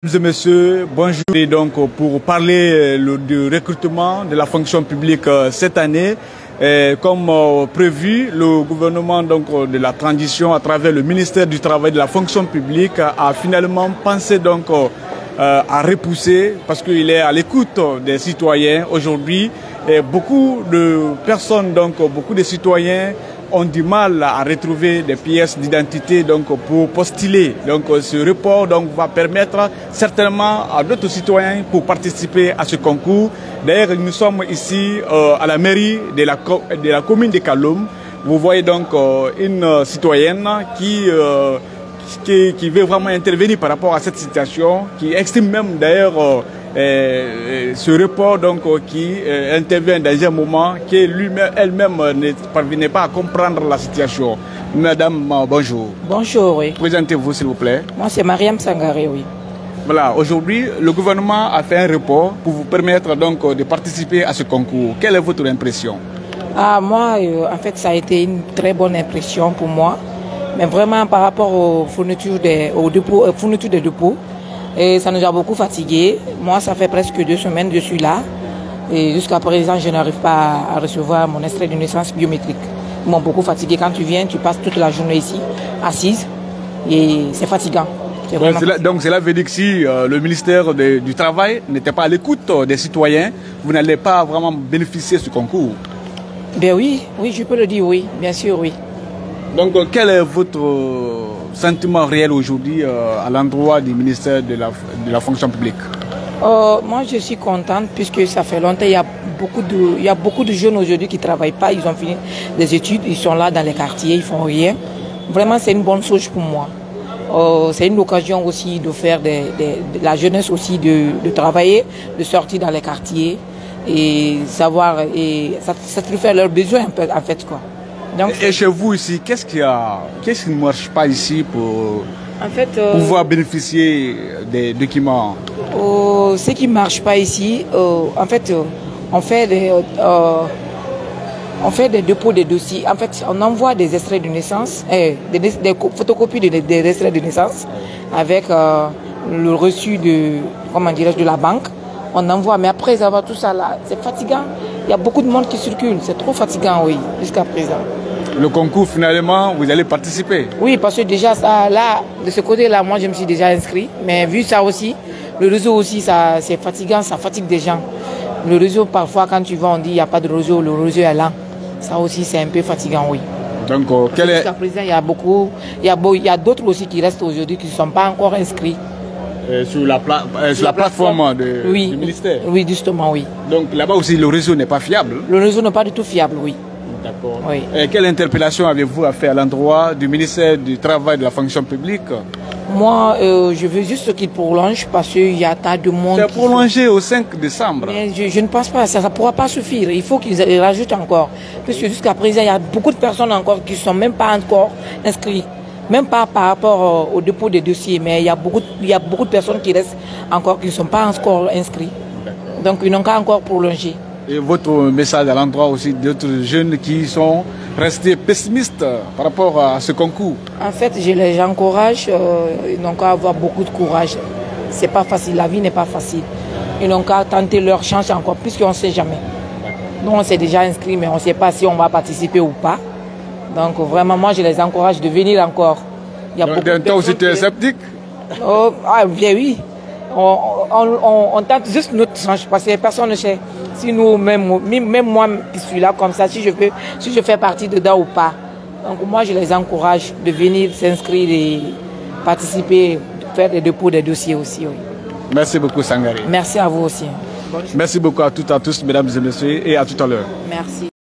Mesdames et messieurs, bonjour. Et donc pour parler du recrutement de la fonction publique cette année, comme prévu, le gouvernement de la transition à travers le ministère du Travail et de la fonction publique a finalement pensé à repousser parce qu'il est à l'écoute des citoyens aujourd'hui. Beaucoup de personnes, beaucoup de citoyens ont du mal à retrouver des pièces d'identité pour postuler. Ce report va permettre certainement à d'autres citoyens pour participer à ce concours. D'ailleurs, nous sommes ici à la mairie de la commune de Kaloum. Vous voyez une citoyenne qui veut vraiment intervenir par rapport à cette situation, qui estime même d'ailleurs ce report qui intervient dans un moment qu'elle-même ne parvenait pas à comprendre la situation. Madame, bonjour. Bonjour, oui. Présentez-vous s'il vous plaît. Moi c'est Mariam Sangaré, oui. Voilà, aujourd'hui le gouvernement a fait un report pour vous permettre de participer à ce concours. Quelle est votre impression? Moi, en fait, ça a été une très bonne impression pour moi. Mais vraiment par rapport aux fournitures des dépôts, et ça nous a beaucoup fatigués. Moi, ça fait presque 2 semaines que je suis là. Et jusqu'à présent, je n'arrive pas à recevoir mon extrait de naissance biométrique. Ils m'ont beaucoup fatigué. Quand tu viens, tu passes toute la journée ici, assise. Et c'est fatigant. Donc cela veut dire que si le ministère du Travail n'était pas à l'écoute des citoyens, vous n'allez pas vraiment bénéficier de ce concours? Ben oui, je peux le dire, oui. Bien sûr, oui. Donc quel est votre sentiment réel aujourd'hui à l'endroit du ministère de la fonction publique? Moi, je suis contente puisque ça fait longtemps. Il y a beaucoup de jeunes aujourd'hui qui ne travaillent pas. Ils ont fini des études, ils sont là dans les quartiers, ils font rien. Vraiment, c'est une bonne chose pour moi. C'est une occasion aussi de faire de la jeunesse aussi de travailler, de sortir dans les quartiers et savoir et satisfaire leurs besoins en fait quoi. Donc, et chez vous ici, qu'est-ce qui ne marche pas ici pour pouvoir bénéficier des documents? Ce qui ne marche pas ici, en fait, on fait des dépôts de dossiers. En fait, on envoie des extraits de naissance, des photocopies des extraits de naissance avec le reçu de la banque. On envoie, mais après avoir tout ça là, c'est fatigant. Il y a beaucoup de monde qui circule, c'est trop fatigant, oui, jusqu'à présent. Le concours, finalement, vous allez participer? Oui, parce que déjà, ça, là, de ce côté-là, moi, je me suis déjà inscrit. Mais vu ça aussi, le réseau aussi, c'est fatigant, ça fatigue des gens. Le réseau, parfois, quand tu vas, on dit qu'il n'y a pas de réseau, le réseau est là. Ça aussi, c'est un peu fatigant, oui. Donc, jusqu'à présent, il y a d'autres aussi qui restent aujourd'hui, qui ne sont pas encore inscrits. Sur la plateforme du ministère? Oui, justement, oui. Donc là-bas aussi, le réseau n'est pas fiable? Le réseau n'est pas du tout fiable, oui. D'accord. Oui. Quelle interpellation avez-vous à faire à l'endroit du ministère du Travail et de la fonction publique? Moi, je veux juste qu'il prolonge parce qu'il y a tas de monde. C'est prolongé au 5 décembre. Mais je ne pense pas, ça ne pourra pas suffire. Il faut qu'ils rajoutent encore. Parce que jusqu'à présent, il y a beaucoup de personnes encore qui ne sont même pas encore inscrites. Même pas par rapport au dépôt des dossiers, mais il y a beaucoup de personnes qui restent encore, qui ne sont pas encore inscrites. Donc ils n'ont qu'à encore prolonger. Et votre message à l'endroit aussi d'autres jeunes qui sont restés pessimistes par rapport à ce concours? En fait, je les encourage, ils n'ont qu'à avoir beaucoup de courage. C'est pas facile, la vie n'est pas facile. Ils n'ont qu'à tenter leur chance encore, puisqu'on ne sait jamais. Nous, on s'est déjà inscrit, mais on ne sait pas si on va participer ou pas. Donc vraiment, moi, je les encourage de venir encore. Donc, toi aussi, tu es sceptique? Bien oui. On tente juste notre chance parce que personne ne sait si nous, même moi qui suis là comme ça, si je fais partie dedans ou pas. Donc moi, je les encourage de venir s'inscrire et participer, faire des dépôts des dossiers aussi. Oui. Merci beaucoup, Sangaré. Merci à vous aussi. Merci beaucoup à toutes et à tous, mesdames et messieurs, et à tout à l'heure. Merci.